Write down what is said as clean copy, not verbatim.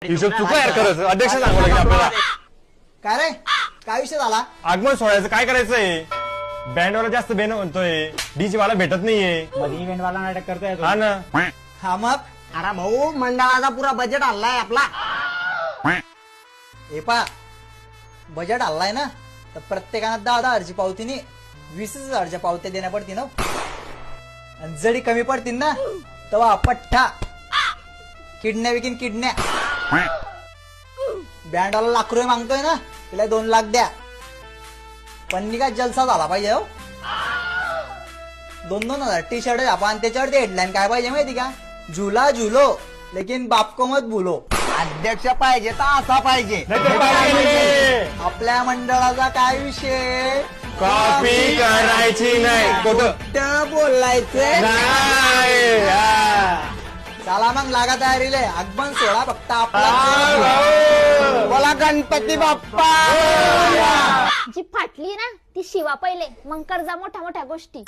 हिशोब चुका यार करत अध्यक्ष सांगू लागले आपल्याला. काय रे काय विषय झाला? आगमन सोहळ्याचं काय करायचंय? बँडवाला जास्त बेन म्हणतोय, डीजे वाला भेटत नाहीये. मध्ये इव्हेंट वाला नाटक करताय हा ना. हा मग अरे भाऊ मंडळाचा पुरा बजेट हल्लाय आपला. हे पा बजेट हल्लाय ना तर प्रत्येकानं 10,000ची पावतीने 20,000च्या पावत्या देण्या पडतील ना. आणि जरी कमी पडतील ना तेव्हा पठ्ठा किडण्या विकीन किडण्या. बँडवाला ₹1,00,000 मागतोय ना तिला 2 लाख द्या. पण काय जलसा झाला पाहिजे हो. 2,000 टी शर्ट आपण त्याच्यावरती हेडलाईन काय पाहिजे माहिती का? झुला झुलो लेकिन बाप को मत भूलो. अध्यक्ष पाहिजे तर असा पाहिजे. आपल्या मंडळाचा काय विषय? कॉपी करायची नाही. कुठं बोलायचंय. नाही. हा. चला मग लागा तयारीले. आगमन सोहळा फक्त आपला. बोला गणपती बाप्पा. जी फाटली ना ती शिवा पहिले, मग कर्जा मोठ्या मोठ्या गोष्टी.